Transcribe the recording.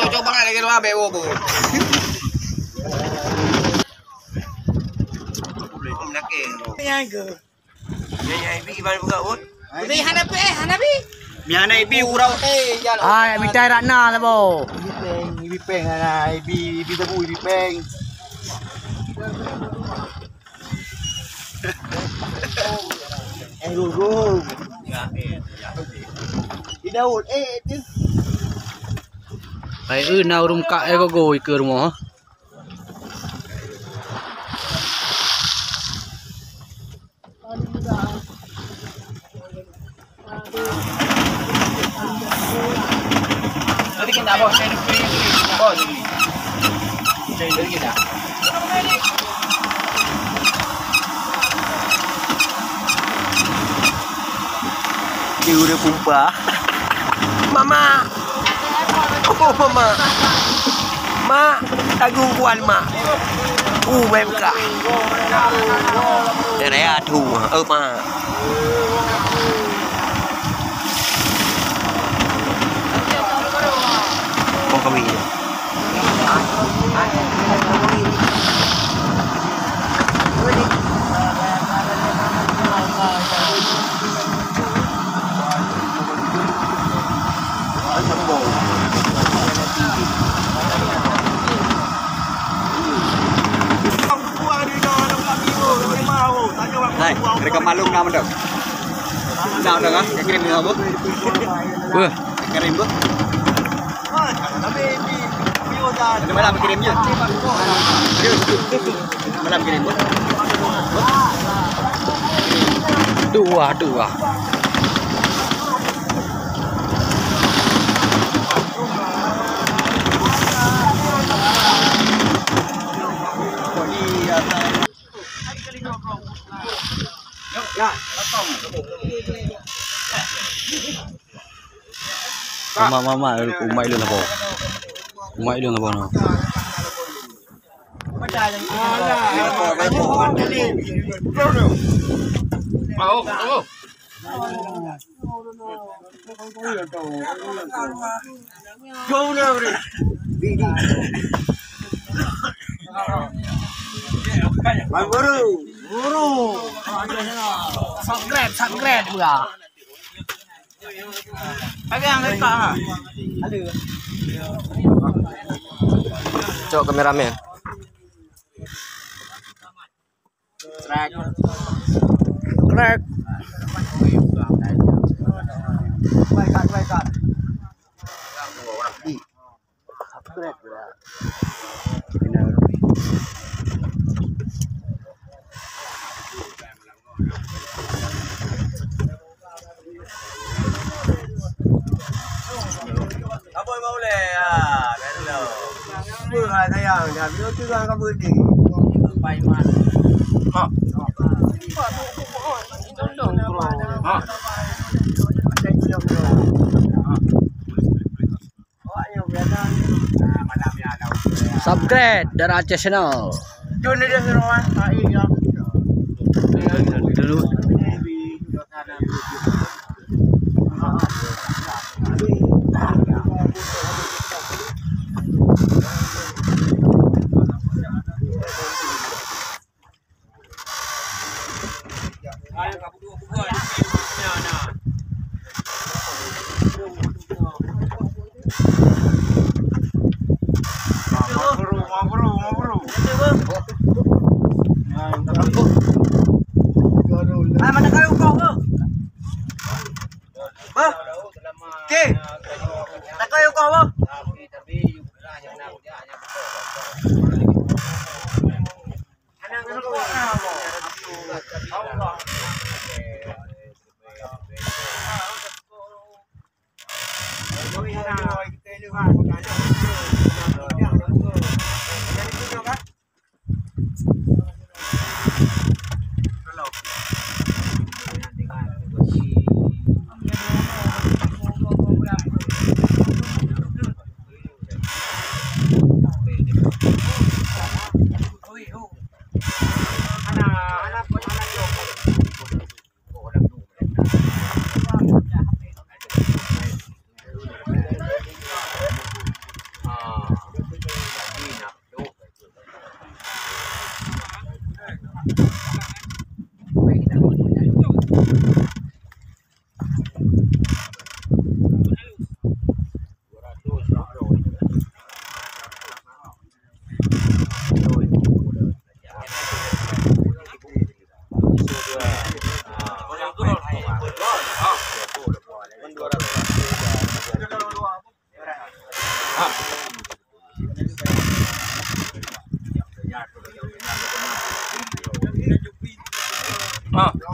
Coba lagi rumah bewo bu. Yang ke? Yang ibi gimana buka bun? Ibi hanapi. Miana ibi urau. Ah, mitai Ratna lah bo. Ibi peng ana ibi tebu ibi peng. Ruru. Di daun tu. Ai nau rum ka ko goi ke rumah. Nanti kita bawa saya pergi bos. Saya pergi kita. Dia udah pumpa. Mama. Oh mama. Ma, tanggung kuan ma. Memka. Đây à thù ma. Con có bị gì? Này, mereka malum nama dong. Nah, udah kan? Kirim ni apa? Kirim bu. Ada malam kirimnya. Malam kirim bu. Dua. Mama, umai lu lah bo. Umai lu lah bo no. Guru. Subscribe buka. Pegang letak. Ada. Cok kameramen. Crack. Baik. Subscribe buka. Aboy mau le kan lo. Mưa hai sayang, dah video tu kan kau beri. Pai man. Ha. Subscribe dari Aceh Channel. Jom dia semua. Dulu. Mana kayu kau ke? Okey. Tak kayu kau ke? Yo